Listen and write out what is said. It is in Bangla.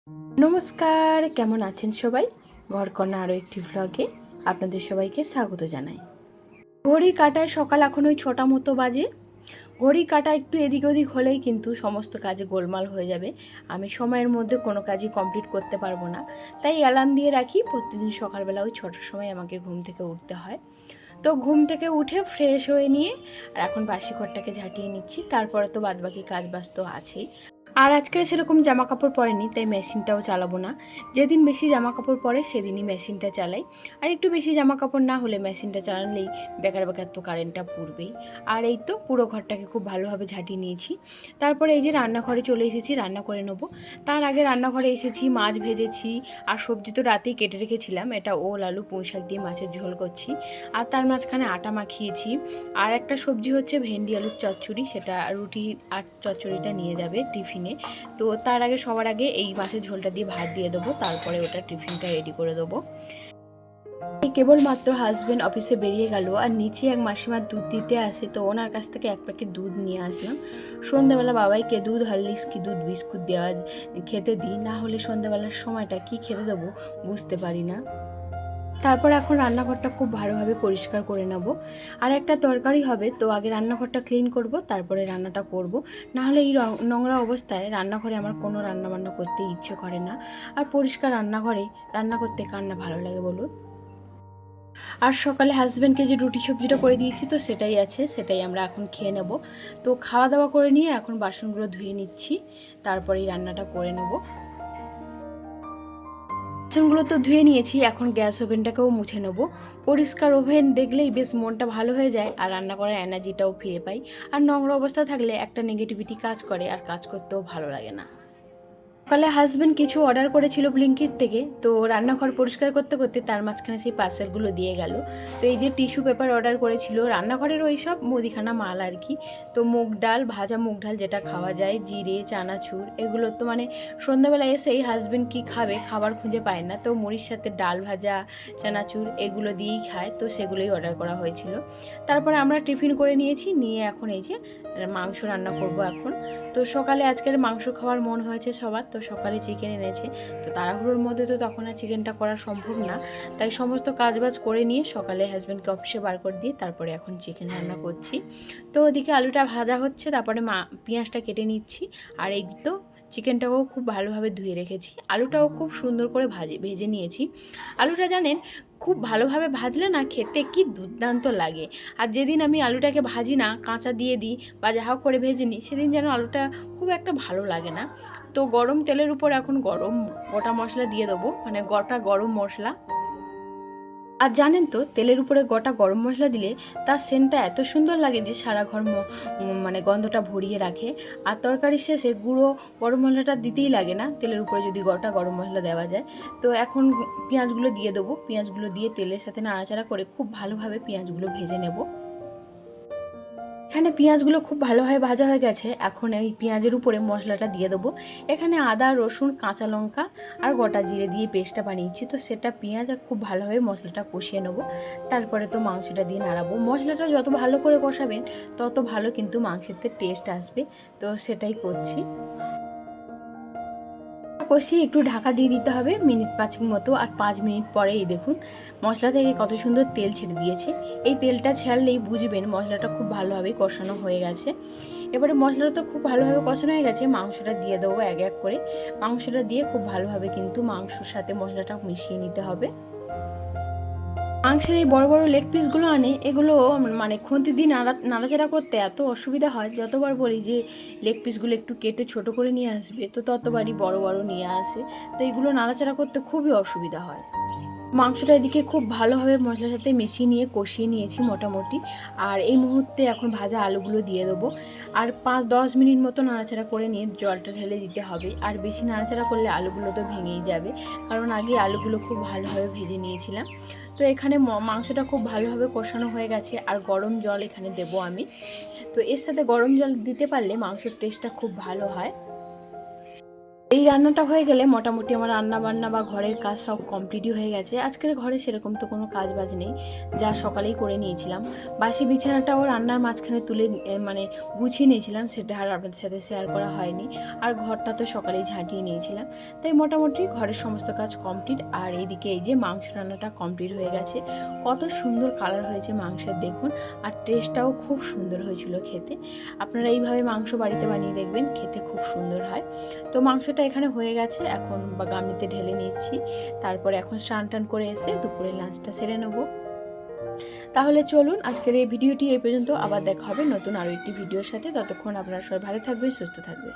নমস্কার, কেমন আছেন সবাই? ঘরকন্যা আরও একটি ভ্লগে আপনাদের সবাইকে স্বাগত জানাই। ঘড়ির কাঁটায় সকাল এখন ওই 6টা মতো বাজে। ঘড়ির কাঁটা একটু এদিক ওদিক হলেই কিন্তু সমস্ত কাজে গোলমাল হয়ে যাবে। আমি সময়ের মধ্যে কোনো কাজই কমপ্লিট করতে পারবো না, তাই অ্যালার্ম দিয়ে রাখি। প্রতিদিন সকালবেলা ওই 6টার সময় আমাকে ঘুম থেকে উঠতে হয়। তো ঘুম থেকে উঠে ফ্রেশ হয়ে নিয়ে আর এখন বাসি ঘরটাকে ঝাঁটিয়ে নিচ্ছি। তারপরে তো বাদবাকি কাজ বাজ তো আছেই। আর আজকে সেরকম জামা কাপড় পরেনি, তাই মেশিনটাও চালাবো না। যেদিন বেশি জামা কাপড় পরে সেদিনই মেশিনটা চালাই। আর একটু বেশি জামা কাপড় না হলে মেশিনটা চালালেই বেকার বেকার তো কারেন্টটা পুড়বেই। আর এই তো পুরো ঘরটাকে খুব ভালোভাবে ঝাঁটিয়ে নিয়েছি। তারপরে এই যে রান্নাঘরে চলে এসেছি, রান্না করে নেবো। তার আগে রান্নাঘরে এসেছি, মাছ ভেজেছি আর সবজি তো রাতেই কেটে রেখেছিলাম। এটা ওল আলু পুঁই শাক দিয়ে মাছের ঝোল করছি। আর তার মাঝখানে আটা মাখিয়েছি। আর একটা সবজি হচ্ছে ভেন্ডি আলুর চচ্চড়ি, সেটা রুটি আর চচ্চড়িটা নিয়ে যাবে টিফিনে। তো তার আগে সবার আগে এই মাছের ঝোলটা দিয়ে ভাত দিয়ে দেবো, তারপরে ওটা টিফিনটা রেডি করে দেবো। এই কেবলমাত্র হাজব্যান্ড অফিসে বেরিয়ে গেল আর নিচে এক মাসিমার দুধ দিতে আসে, তো ওনার কাছ থেকে এক প্যাকেট দুধ নিয়ে আসলাম। সন্ধ্যাবেলা বাবাইকে দুধ হরলিক্স কি দুধ বিস্কুট দেওয়া খেতে দিই, না হলে সন্ধ্যাবেলার সময়টা কি খেতে দেবো বুঝতে পারি না। তারপর এখন রান্নাঘরটা খুব ভালোভাবে পরিষ্কার করে নেব। আর একটা তরকারি হবে, তো আগে রান্নাঘরটা ক্লিন করব, তারপরে রান্নাটা করব। না হলে এই নোংরা অবস্থায় রান্নাঘরে আমার কোনো রান্নাবান্না করতে ইচ্ছে করে না। আর পরিষ্কার রান্নাঘরে রান্না করতে কার না ভালো লাগে বলুন। আর সকালে হাজব্যান্ডকে যে রুটি সবজিটা করে দিয়েছি, তো সেটাই আছে, সেটাই আমরা এখন খেয়ে নেব। তো খাওয়া দাওয়া করে নিয়ে এখন বাসনগুলো ধুয়ে নিচ্ছি, তারপরেই রান্নাটা করে নেব। বাসনগুলো তো ধুয়ে নিয়েছি, এখন গ্যাস ওভেনটাকেও মুছে নেব। পরিষ্কার ওভেন দেখলেই বেশ মনটা ভালো হয়ে যায় আর রান্না করার এনার্জিটাও ফিরে পাই। আর নোংরা অবস্থা থাকলে একটা নেগেটিভিটি কাজ করে আর কাজ করতেও ভালো লাগে না। সকালে হাজব্যান্ড কিছু অর্ডার করেছিল ব্লিঙ্কিট থেকে, তো রান্নাঘর পরিষ্কার করতে করতে তার মাঝখানে সেই পার্সেলগুলো দিয়ে গেল। তো এই যে টিস্যু পেপার অর্ডার করেছিল, রান্নাঘরের ওই সব মুদিখানা মাল আর কি। তো মুগ ডাল, ভাজা মুগ ডাল যেটা খাওয়া যায়, জিরে চানাচুর, এগুলো তো মানে সন্ধ্যাবেলা এসেই হাজব্যান্ড কি খাবে, খাবার খুঁজে পায় না, তো মুড়ির সাথে ডাল ভাজা চানাচুর এগুলো দিয়েই খায়, তো সেগুলোই অর্ডার করা হয়েছিল। তারপরে আমরা টিফিন করে নিয়েছি, নিয়ে এখন এই যে মাংস রান্না করব এখন। তো সকালে আজকের মাংস খাওয়ার মন হয়েছে সবার, তো সকালে চিকেন এনেছে। তো তাড়াহুড়োর মধ্যে তো তখন আর চিকেনটা করা সম্ভব না, তাই সমস্ত কাজবাজ করে নিয়ে সকালে হাজব্যান্ডকে অফিসে বার করে দিয়ে তারপরে এখন চিকেন রান্না করছি। তো ওদিকে আলুটা ভাজা হচ্ছে, তারপরে পেঁয়াজটা কেটে নিচ্ছি। আর এই তো চিকেনটাও খুব ভালোভাবে ধুয়ে রেখেছি, আলুটাও খুব সুন্দর করে ভেজে নিয়েছি। আলুটা জানেন খুব ভালোভাবে ভাজলে না খেতে কি দুর্দান্ত লাগে। আর যেদিন আমি আলুটাকে ভাজি না, কাঁচা দিয়ে দিই বা যা হোক করে ভেজে নিই, সেদিন যেন আলুটা খুব একটা ভালো লাগে না। তো গরম তেলের উপর এখন গরম গোটা মশলা দিয়ে দেবো, মানে গোটা গরম মশলা। আর জানেন তো, তেলের উপরে গোটা গরম মশলা দিলে তার সেন্টটা এত সুন্দর লাগে যে সারা ঘর মানে গন্ধটা ভরিয়ে রাখে। আর তরকারির শেষে গুঁড়ো গরম মশলাটা দিতেই লাগে না, তেলের উপরে যদি গোটা গরম মশলা দেওয়া যায়। তো এখন পেঁয়াজগুলো দিয়ে দেবো, পেঁয়াজগুলো দিয়ে তেলের সাথে নাড়াচাড়া করে খুব ভালোভাবে পেঁয়াজগুলো ভেজে নেব। এখানে পেঁয়াজগুলো খুব ভালোভাবে ভাজা হয়ে গেছে, এখন এই পেঁয়াজের উপরে মশলাটা দিয়ে দেবো। এখানে আদা রসুন কাঁচা লঙ্কা আর গোটা জিরে দিয়ে পেস্টটা বানিয়েছি, তো সেটা পেঁয়াজ আর খুব ভালোভাবে মশলাটা কষিয়ে নেবো। তারপরে তো মাংসটা দিয়ে নাড়াবো। মশলাটা যত ভালো করে কষাবেন তত ভালো কিন্তু মাংসের টেস্ট আসবে, তো সেটাই করছি। কষিয়ে একটু ঢাকা দিয়ে দিতে হবে মিনিট 5 মতো। আর 5 মিনিট পরে এই দেখুন মশলা থেকে কত সুন্দর তেল ছেড়ে দিয়েছে। এই তেলটা ছাড়লেই বুঝবেন মশলাটা খুব ভালোভাবে কষানো হয়ে গেছে। এবারে মশলাটা তো খুব ভালোভাবে কষানো হয়ে গেছে, মাংসটা দিয়ে দেবো এক এক করে। মাংসটা দিয়ে খুব ভালোভাবে কিন্তু মাংসর সাথে মশলাটা মিশিয়ে নিতে হবে। মাংসের এই বড় বড় লেগ পিসগুলো আনে, এগুলো মানে খুন্তি দিয়ে নাড়াচাড়া করতে এত অসুবিধা হয়। যতবার বলি যে লেগ পিসগুলো একটু কেটে ছোট করে নিয়ে আসবে, তো ততবারই বড় বড় নিয়ে আসে। তো এগুলো নাড়াচাড়া করতে খুবই অসুবিধা হয়। মাংসটা এদিকে খুব ভালোভাবে মশলার সাথে মিশিয়ে নিয়ে কষিয়ে নিয়েছি মোটামুটি। আর এই মুহূর্তে এখন ভাজা আলুগুলো দিয়ে দেবো। আর 5-10 মিনিট মতো নাড়াচাড়া করে নিয়ে জলটা ঢেলে দিতে হবে। আর বেশি নাড়াচাড়া করলে আলুগুলো তো ভেঙেই যাবে, কারণ আগে আলুগুলো খুব ভালোভাবে ভেজে নিয়েছিলাম। তো এখানে মাংসটা খুব ভালোভাবে কষানো হয়ে গেছে, আর গরম জল এখানে দেবো আমি। তো এর সাথে গরম জল দিতে পারলে মাংসের টেস্টটা খুব ভালো হয়। এই রান্নাটা হয়ে গেলে মোটামুটি আমার রান্না বান্না বা ঘরের কাজ সব কমপ্লিটই হয়ে গেছে। আজকের ঘরে সেরকম তো কোনো কাজ বাজ নেই, যা সকালেই করে নিয়েছিলাম। বাসি বিছানাটাও রান্নার মাঝখানে তুলে মানে গুছিয়ে নিয়েছিলাম, সেটা আর আপনাদের সাথে শেয়ার করা হয়নি। আর ঘরটা তো সকালেই ঝাঁটিয়ে নিয়েছিলাম, তাই মোটামুটি ঘরের সমস্ত কাজ কমপ্লিট। আর এইদিকে এই যে মাংস রান্নাটা কমপ্লিট হয়ে গেছে। কত সুন্দর কালার হয়েছে মাংসের দেখুন, আর টেস্টটাও খুব সুন্দর হয়েছিল খেতে। আপনারা এইভাবে মাংস বাড়িতে বানিয়ে দেখবেন, খেতে খুব সুন্দর হয়। তো মাংসটা এখানে হয়ে গেছে, এখন বা গামলিতে ঢেলে নিচ্ছি। তারপরে এখন স্নান টান করে এসে দুপুরে লাঞ্চটা সেরে নেব। তাহলে চলুন আজকের এই ভিডিওটি এই পর্যন্ত, আবার দেখা হবে নতুন আরও একটি ভিডিওর সাথে। ততক্ষণ আপনারা সবাই ভালো থাকবেন, সুস্থ থাকবেন।